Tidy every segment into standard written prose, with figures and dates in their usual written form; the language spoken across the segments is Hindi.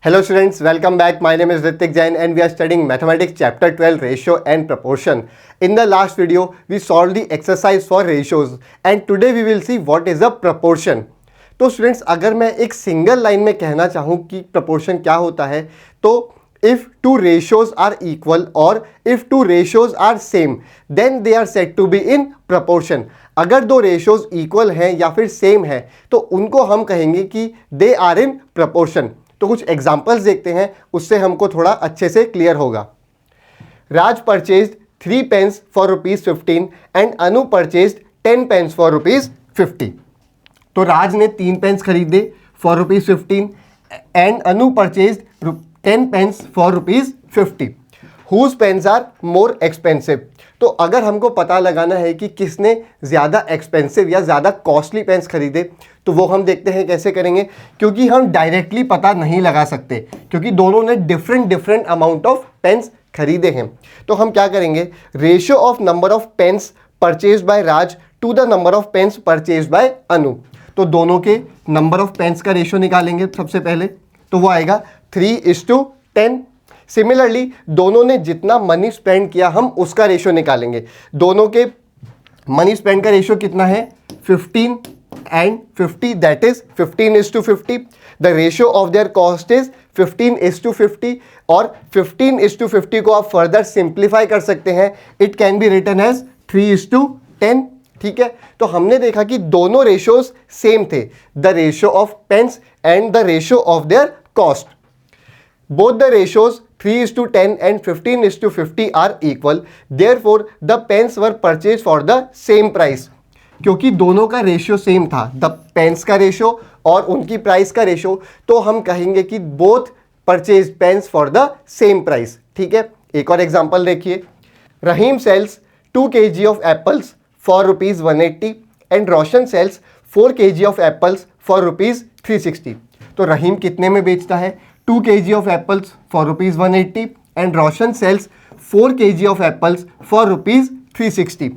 Hello students, welcome back. My name is Ritik Jain and we are studying Mathematics Chapter 12 Ratio and Proportion. In the last video, we solved the exercise for ratios and today we will see what is a proportion. तो स्टूडेंट्स अगर मैं एक सिंगल लाइन में कहना चाहूँ कि proportion क्या होता है तो if two ratios are equal or if two ratios are same then they are said to be in proportion. अगर दो ratios equal हैं या फिर same हैं तो उनको हम कहेंगे कि they are in proportion. तो कुछ एग्जाम्पल्स देखते हैं, उससे हमको थोड़ा अच्छे से क्लियर होगा. Raj purchased 3 pens for ₹15 and Anu purchased 10 pens for ₹50. तो राज ने 3 पेन्स खरीदे for ₹15 and Anu purchased 10 pens for ₹50. Whose pens are more expensive. तो अगर हमको पता लगाना है कि किसने ज़्यादा एक्सपेंसिव या ज़्यादा कॉस्टली पेन्स खरीदे तो वो हम देखते हैं कैसे करेंगे, क्योंकि हम डायरेक्टली पता नहीं लगा सकते क्योंकि दोनों ने डिफरेंट अमाउंट ऑफ पेन्स खरीदे हैं. तो हम क्या करेंगे, ratio of number of pens purchased by Raj to the number of pens purchased by Anu. तो दोनों के नंबर ऑफ पेन्स का रेशियो निकालेंगे सबसे पहले, तो वो आएगा 3:10. सिमिलरली दोनों ने जितना मनी स्पेंड किया हम उसका रेशियो निकालेंगे. दोनों के मनी स्पेंड का रेशियो कितना है, 15 and 50, that is 15:50. The ratio of their cost is 15:50 और 15:50 को आप फर्दर सिंप्लीफाई कर सकते हैं. It can be written as 3:10. ठीक है, तो हमने देखा कि दोनों रेशियोज सेम थे, the ratio of pens and the ratio of their cost. Both the ratios 3:10 and 15:50 are equal. Therefore, the pens were purchased for the same price. क्योंकि दोनों का रेशियो सेम था, द पेन्स का रेशियो और उनकी प्राइस का रेशियो, तो हम कहेंगे कि both purchase pens for the same price. ठीक है, एक और एग्जांपल देखिए. Rahim sells 2 kg of apples for ₹180 and Roshan sells 4 kg of apples for ₹360. तो रहीम कितने में बेचता है, 2 kg of apples for ₹180 and Roshan sells 4 kg of apples for ₹360.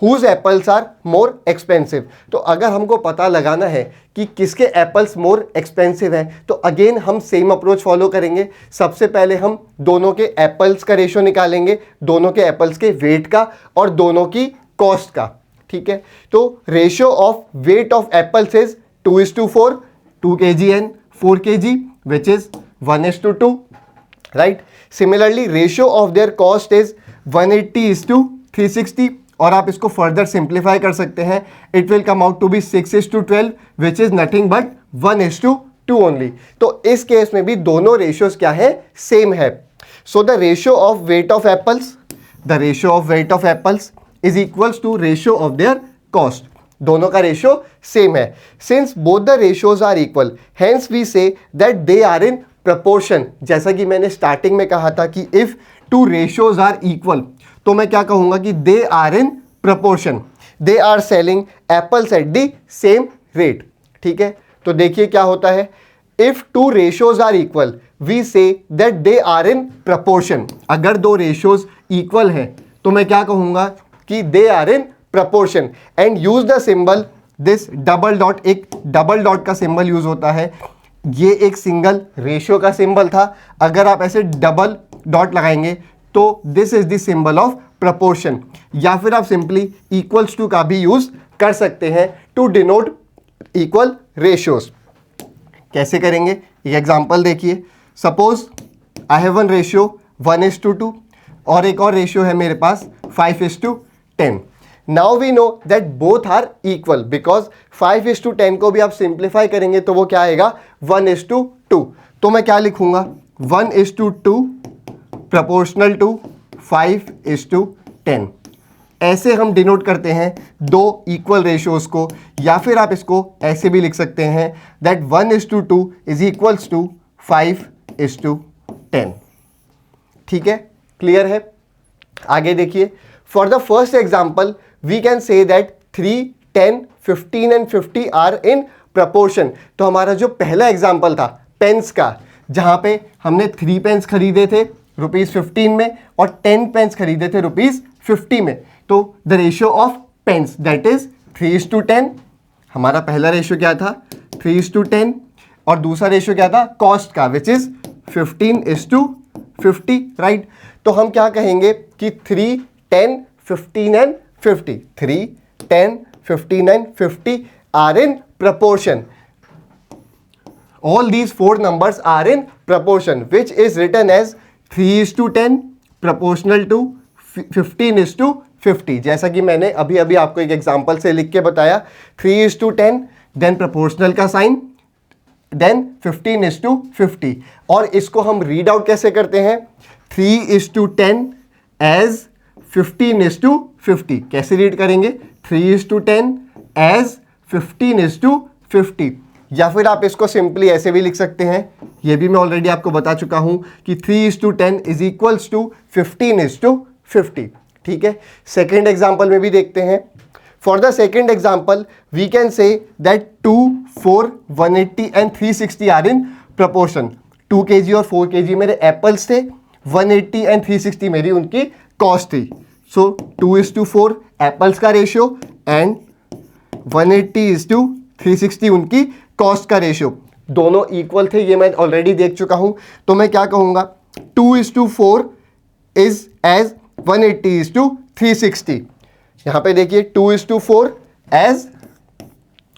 Whose apples are more expensive. तो अगर हमको पता लगाना है कि किसके एप्पल्स मोर एक्सपेंसिव हैं तो अगेन हम सेम अप्रोच फॉलो करेंगे. सबसे पहले हम दोनों के एप्पल्स का रेशियो निकालेंगे, दोनों के एप्पल्स के वेट का और दोनों की कॉस्ट का. ठीक है, तो ratio of weight of apples is 2:4, 2 kg and 4 kg which is 1:2. Right. Similarly ratio of their cost is 180:360 और आप इसको फर्दर सिंप्लीफाई कर सकते हैं. It will come out to be 6:12 which is nothing but 1:2 only. तो इस केस में भी दोनों रेशियोज क्या है, सेम है. So the ratio of weight of apples is equals to ratio of their cost. दोनों का रेशियो सेम है. Since both the ratios are equal hence we say that they are in proportion. जैसा कि मैंने स्टार्टिंग में कहा था कि if two ratios are equal तो मैं क्या कहूंगा कि they are in proportion. They are selling apples at the same rate. ठीक है, तो देखिए क्या होता है, if two ratios are equal we say that they are in proportion. अगर दो रेशियोज इक्वल हैं तो मैं क्या कहूंगा कि they are in proportion. And use the symbol this double dot. एक डबल डॉट का सिंबल यूज होता है. ये एक सिंगल रेशियो का सिंबल था, अगर आप ऐसे डबल डॉट लगाएंगे तो this is the symbol of proportion. या फिर आप सिंपली इक्वल्स टू का भी यूज कर सकते हैं टू डिनोट इक्वल रेशियोज. कैसे करेंगे, ये एग्जांपल देखिए. Suppose I have one ratio 1:2 और एक और रेशियो है मेरे पास 5:10. Now we know that both are equal because 5:10 को भी आप सिंप्लीफाई करेंगे तो वो क्या आएगा, 1:2. तो मैं क्या लिखूंगा, 1:2 प्रपोर्शनल टू 5:10. ऐसे हम डिनोट करते हैं दो इक्वल रेशियोज को. या फिर आप इसको ऐसे भी लिख सकते हैं दैट 1:2 इज इक्वल्स टू 5:10. ठीक है, क्लियर है. आगे देखिए. For the first example we can say that 3, 10, 15 and 50 are in proportion. तो हमारा जो पहला एग्जाम्पल था पेन्स का, जहां पे हमने 3 पेन्स खरीदे थे ₹15 में और 10 पेन्स खरीदे थे ₹50 में. तो the ratio of pens that is 3:10. हमारा पहला रेशियो क्या था, 3:10 और दूसरा रेशियो क्या था, कॉस्ट का, विच इज 15:50, राइट। तो हम क्या कहेंगे कि 3, 10, 15 and 50, 3, 10, 15 and 50 are in proportion. All these four numbers are in proportion, which is written as 3:10 proportional to 15:50. जैसा कि मैंने अभी अभी आपको एक एग्जांपल से लिख के बताया, 3:10, देन प्रोपोर्शनल का साइन, देन 15:50. और इसको हम रीड आउट कैसे करते हैं? 3:10 एज 15:50. कैसे रीड करेंगे? 3:10 एज 15:50. या फिर आप इसको सिंपली ऐसे भी लिख सकते हैं, ये भी मैं ऑलरेडी आपको बता चुका हूं कि 3:10 इज इक्वल्स टू 15:50. ठीक है, सेकेंड एग्जाम्पल में भी देखते हैं. For the second example we can say that 2, 4, 180 and 360 are in proportion. 2 kg और 4 kg मेरे एप्पल्स थे, 180 एंड 360 मेरी उनकी कॉस्ट थी. सो 2:4 एप्पल्स का रेशियो एंड 180:360 उनकी कॉस्ट का रेशियो. दोनों इक्वल थे, ये मैं ऑलरेडी देख चुका हूं. तो मैं क्या कहूंगा? 2:4 इज एज 180:360. यहां पे देखिए 2:4 एज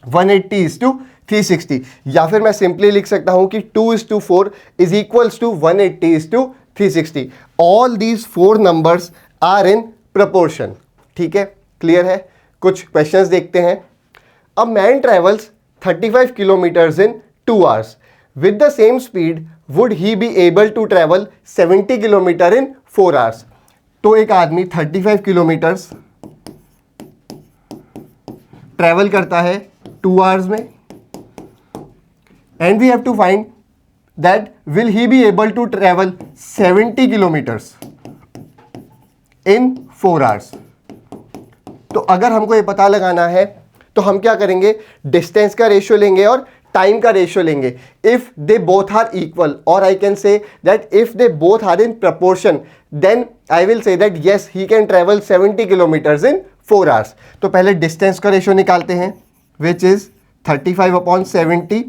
180:360. या फिर मैं सिंपली लिख सकता हूं कि 2:4 is equals to 180:360. All these 4 numbers are in proportion. ठीक है, क्लियर है? कुछ क्वेश्चंस देखते हैं. A man travels 35 kilometers in 2 hours. With the same speed, would he be able to travel 70 kilometer in 4 hours? तो एक आदमी 35 किलोमीटर्स ट्रेवल करता है 2 hours में, and we have to find that will he be able to travel 70 kilometres in 4 hours. तो अगर हमको ये पता लगाना है तो हम क्या करेंगे? डिस्टेंस का रेशियो लेंगे और टाइम का रेशियो लेंगे. If they both are equal, और I can say that if they both are in proportion, then I will say that yes he can travel 70 kilometres in 4 hours. तो पहले डिस्टेंस का रेशियो निकालते हैं, which is 35/70,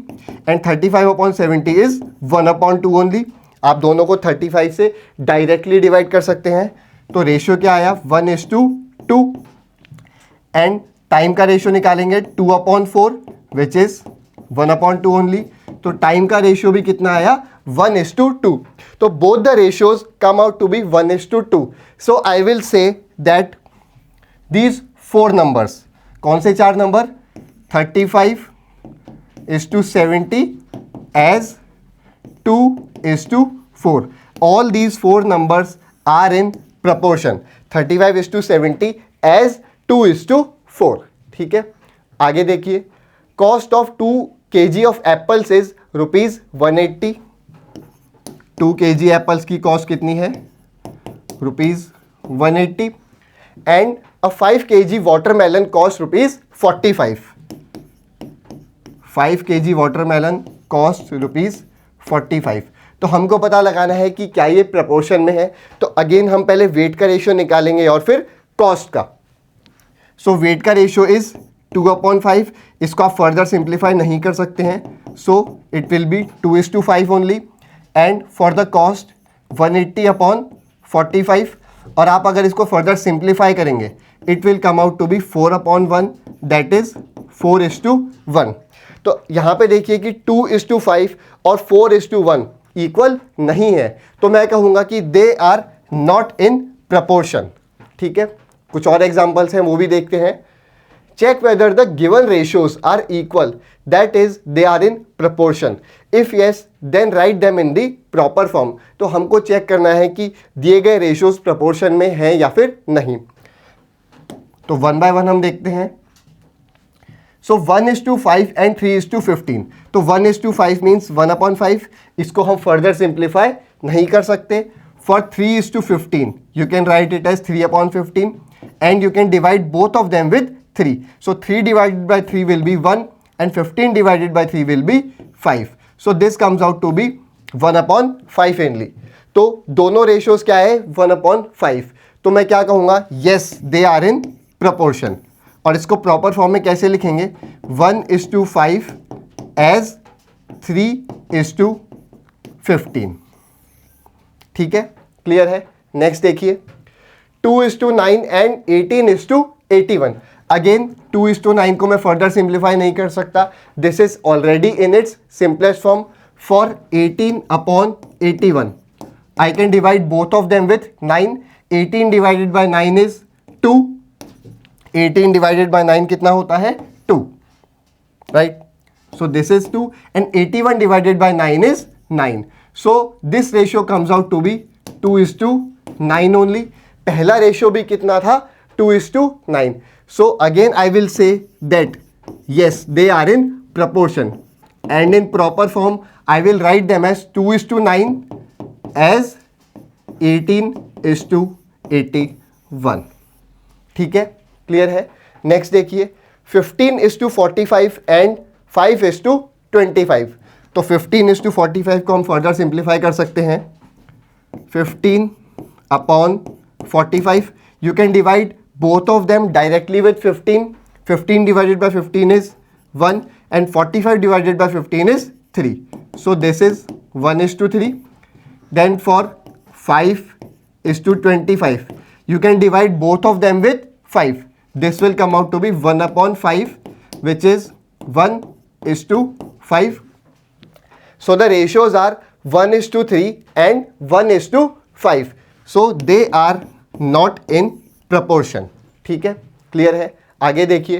and 35/70 is 1/2 only. आप दोनों को 35 से डायरेक्टली डिवाइड कर सकते हैं. तो रेशियो क्या आया? 1:2. एंड टाइम का रेशियो निकालेंगे 2/4, विच इज 1/2 ओनली. तो टाइम का रेशियो भी कितना आया? 1:2. तो both the ratios come out to be 1:2. So I will say that these 4 numbers, कौन से 4 number? 35:70 as 2:4. All these 4 numbers are in proportion. 35:70 as 2:4. ठीक है, आगे देखिए. Cost of 2 kg of apples is ₹180. 2 kg apples की कॉस्ट कितनी है? ₹180. And a 5 kg watermelon cost ₹45. 5 kg watermelon cost ₹45. तो हमको पता लगाना है कि क्या ये प्रपोर्शन में है. तो अगेन हम पहले वेट का रेशियो निकालेंगे और फिर कॉस्ट का. सो वेट का रेशियो इज 2/5. इसको आप फर्दर सिंप्लीफाई नहीं कर सकते हैं, so it will be 2:5 only. And for the cost 180/45. और आप अगर इसको फर्दर सिंप्लीफाई करेंगे it will come out to be 4/1, that is 4:1. तो यहाँ पे देखिए कि 2:5 और 4:1 इक्वल नहीं है, तो मैं कहूँगा कि they are not in proportion. ठीक है, कुछ और एग्जाम्पल्स हैं वो भी देखते हैं. Check whether the given ratios are equal, that is they are in proportion. If yes then write them in the proper form. तो हमको चेक करना है कि दिए गए रेशियोज प्रपोर्शन में हैं या फिर नहीं. तो 1 by 1 हम देखते हैं. सो 1:5 एंड 3:15. तो 1:5 मीन्स 1/5. इसको हम फर्दर सिंप्लीफाई नहीं कर सकते. For 3:15 you can write it as 3/15, and you can divide both of them with 3. So 3 divided by 3 will be 1 and 15 divided by 3 will be 5. So this comes out to be 1/5 only. तो दोनों रेशियोज क्या है? 1/5. तो मैं क्या कहूँगा? yes they are in proportion. और इसको प्रॉपर फॉर्म में कैसे लिखेंगे? 1:5 as 3:15. ठीक है, क्लियर है। नेक्स्ट देखिए 2:9 एंड 18:81। अगेन 2:9 को मैं फर्दर सिंप्लीफाई नहीं कर सकता, this is already in its simplest form. For 18/81 I can divide both of them with 9. 18 divided by 9 is 2. 18 divided by 9 कितना होता है 2, right? So this is 2 and 81 divided by 9 is 9. So this ratio comes out to be 2:9 only. पहला रेशियो भी कितना था 2:9. So again I will say that yes, they are in proportion, and in proper form I will write them as 2:9 as 18:81. ठीक है, क्लियर है। नेक्स्ट देखिए 15:45 एंड 5:25। तो 15:45 को हम फर्दर सिंप्लीफाई कर सकते हैं। 15/45 you can divide both of them directly with 15. 15 divided by 15 is 1 and 45 divided by 15 is 3. So this is 1:3. Then for 5:25 you can divide both of them with 5. This will come out to be 1/5, which is 1:5. So the ratios are 1:3 and 1:5. So they are not in proportion. ठीक है, क्लियर है। आगे देखिए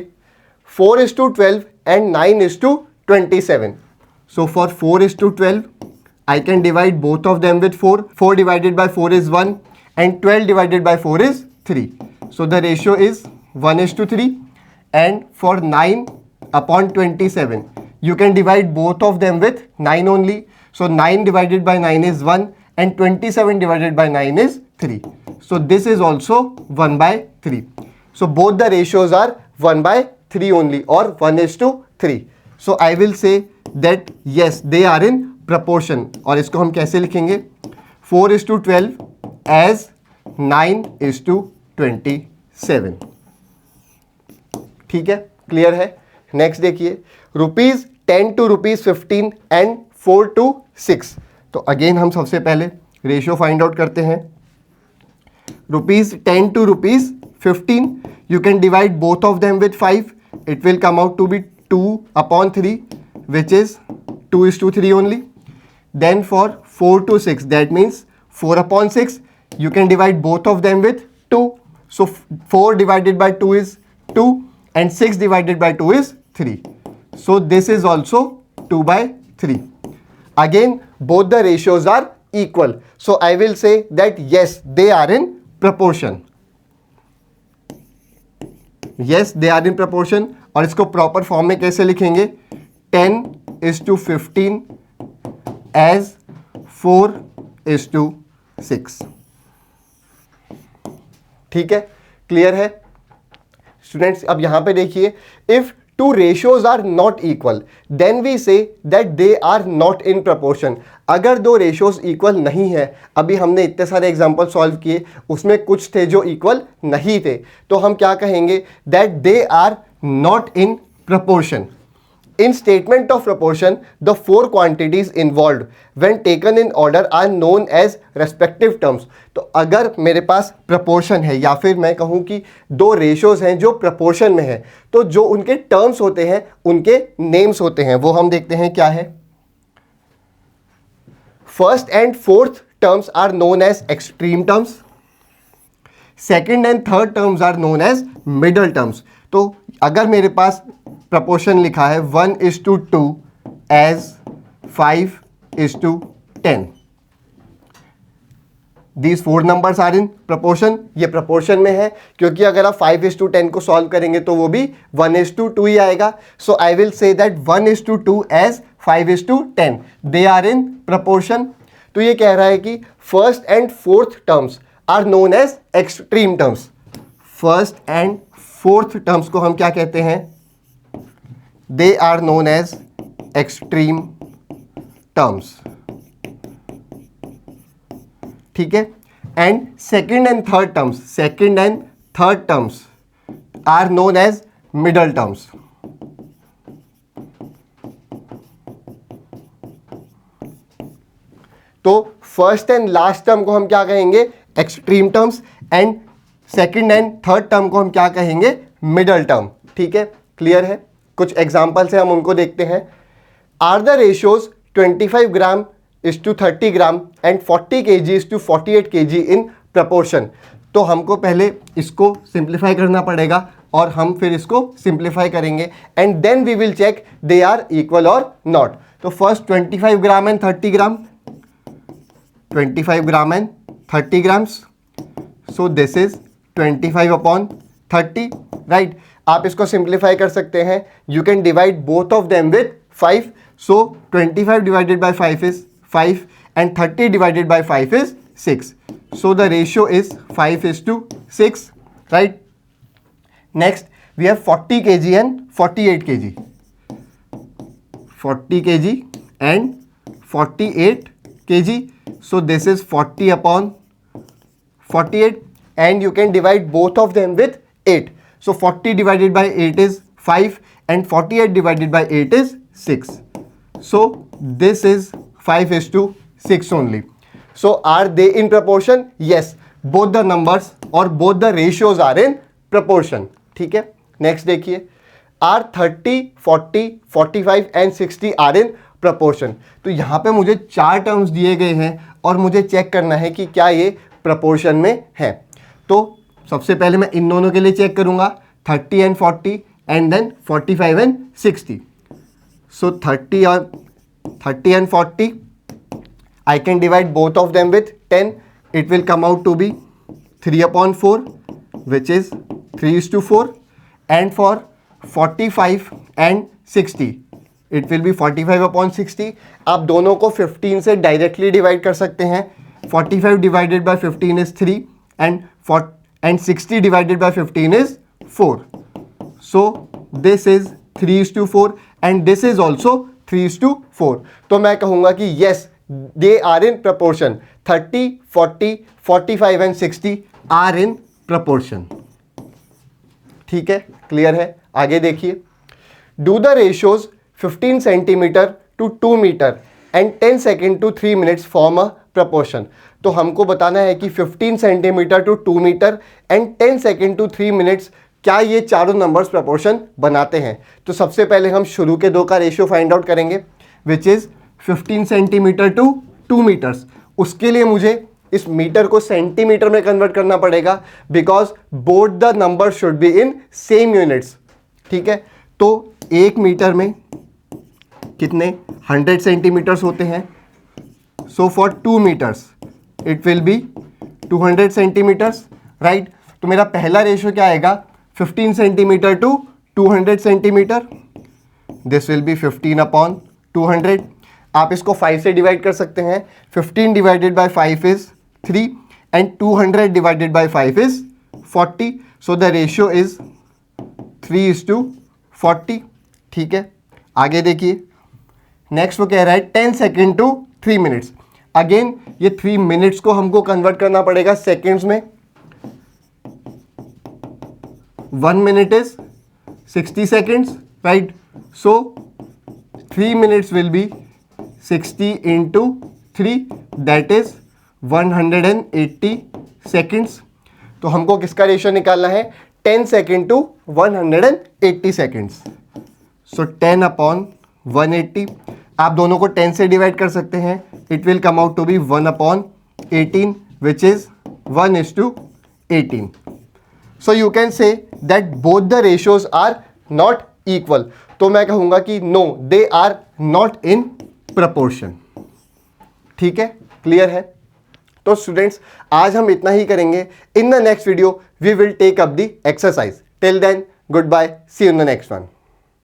4:12 and 9:27. So for 4:12 I can divide both of them with 4. 4 divided by 4 is 1 and 12 divided by 4 is 3. So the ratio is 1:3. And for 9/27 you can divide both of them with 9 only. So 9 divided by 9 is 1 and 27 divided by 9 is 3. So this is also 1/3. So both the ratios are 1/3 only, or 1:3. So I will say that yes, they are in proportion. और इसको हम कैसे लिखेंगे 4:12 as 9:27. ठीक है, क्लियर है। नेक्स्ट देखिए ₹10 to ₹15 and 4 to 6. तो अगेन हम सबसे पहले रेशियो फाइंड आउट करते हैं। ₹10 to ₹15 you can divide both of them with 5. It will come out to be 2/3, which is 2:3 only. Then for 4 to 6, that means 4/6, you can divide both of them with 2. So 4 divided by 2 is 2 and 6 divided by 2 is 3. So this is also 2/3. Again both the ratios are equal. So I will say that yes, they are in proportion. Yes, they are in proportion. और इसको प्रॉपर फॉर्म में कैसे लिखेंगे 10:15 as 4:6. ठीक है, क्लियर है स्टूडेंट्स। अब यहां पे देखिए if two ratios are not equal then we say that they are not in proportion. अगर दो रेशियोज इक्वल नहीं है, अभी हमने इतने सारे एग्जांपल सॉल्व किए उसमें कुछ थे जो इक्वल नहीं थे, तो हम क्या कहेंगे that they are not in proportion. In statement of proportion, the four quantities involved when taken in order are known as respective terms. तो अगर मेरे पास proportion है या फिर मैं कहूँ कि दो ratios हैं जो proportion में है, तो जो उनके terms होते हैं उनके names होते हैं, वो हम देखते हैं क्या है। First and fourth terms are known as extreme terms. Second and third terms are known as middle terms. तो अगर मेरे पास proportion लिखा है 1:2 as 5:10. These four numbers are in proportion. ये proportion में है क्योंकि अगर आप 5:10 को solve करेंगे तो वो भी 1:2 ही आएगा. So I will say that 1:2 as 5:10. They are in proportion. तो ये कह रहा है कि first and fourth terms are known as extreme terms. First and fourth terms को हम क्या कहते हैं? They are known as extreme terms. ठीक है, and second and third terms are known as middle terms. तो फर्स्ट एंड लास्ट टर्म को हम क्या कहेंगे, extreme terms, and second and third term को हम क्या कहेंगे, मिडल टर्म। ठीक है, क्लियर है। कुछ एग्जांपल्स है, हम उनको देखते हैं। Are the ratios 25 gram is to 30 gram and 40 kg is to 48 kg in proportion. तो हमको पहले इसको सिंप्लीफाई करना पड़ेगा और हम फिर इसको सिंप्लीफाई करेंगे and then we will check they are equal और नॉट। तो first 25 gram and 30 gram, 25 gram and 30 grams, so this is 25 upon 30, right. आप इसको सिंप्लीफाई कर सकते हैं, you can divide both of them with 5, so 25 divided by 5 is 5 and 30 divided by 5 is 6, so the ratio is 5:6, right? Next we have 40 kg and 48 kg, 40 kg and 48 kg, so this is 40 upon 48 and you can divide both of them with 8, so 40 divided by 8 is 5 and 48 divided by 8 is 6, so this is 5:6 only. So are they in proportion? Yes, both the numbers or both the ratios are in proportion. ठीक है, नेक्स्ट देखिए, are 30, 40, 45 and 60 are in proportion. तो यहाँ पे मुझे 4 टर्म्स दिए गए हैं और मुझे चेक करना है कि क्या ये proportion में है। तो सबसे पहले मैं इन दोनों के लिए चेक करूँगा, 30 and 40 and then 45 and 60. So 30 and 40, I can divide both of them with 10. It will come out to be 3 upon 4, which is 3:4. And for 45 and 60, it will be 45 upon 60. आप दोनों को 15 से डायरेक्टली डिवाइड कर सकते हैं। 45 divided by 15 is 3 and 60 divided by 15 is 4. So this is 3:4 and this is also 3:4. तो मैं कहूँगा कि yes, they are in proportion. 30, 40, 45 and 60 are in proportion. ठीक है, क्लियर है। आगे देखिए, do the ratios 15 centimeter to 2 meter and 10 second to 3 minutes form a proportion. तो हमको बताना है कि 15 centimetre to 2 metre and 10 second to 3 minutes क्या ये चारों नंबर्स प्रपोर्शन बनाते हैं। तो सबसे पहले हम शुरू के दो का रेशियो फाइंड आउट करेंगे, which is 15 centimetre to 2 metres. उसके लिए मुझे इस मीटर को सेंटीमीटर में कन्वर्ट करना पड़ेगा, because both the number should be in same units. ठीक है, तो 1 मीटर में कितने 100 सेंटीमीटर्स होते हैं। So for 2 metres it will be 200 centimetres, right. तो मेरा पहला रेशियो क्या आएगा, 15 centimetre to 200 centimetre. This will be 15 upon 200। आप इसको 5 से डिवाइड कर सकते हैं। 15 divided by 5 is 3 and 200 divided by 5 is 40। So the ratio is 3:40। ठीक है, आगे देखिए, नेक्स्ट वो कह रहा है 10 सेकेंड टू 3 मिनट्स। अगेन ये 3 मिनट्स को हमको कन्वर्ट करना पड़ेगा सेकेंड्स में। 1 minute is 60 seconds, right? So 3 minutes will be 60 into 3, that is 180 seconds. तो हमको किसका रेशियो निकालना है, 10 second to 180 seconds. So 10 upon 180, आप दोनों को 10 से डिवाइड कर सकते हैं। It will come out to be 1 upon 18, which is 1:18. So you can say that both the ratios are not equal. तो मैं कहूँगा कि no, they are not in proportion. ठीक है, क्लियर है। तो स्टूडेंट्स आज हम इतना ही करेंगे। In the next video we will take up the exercise. Till then, good bye, see you in the next one.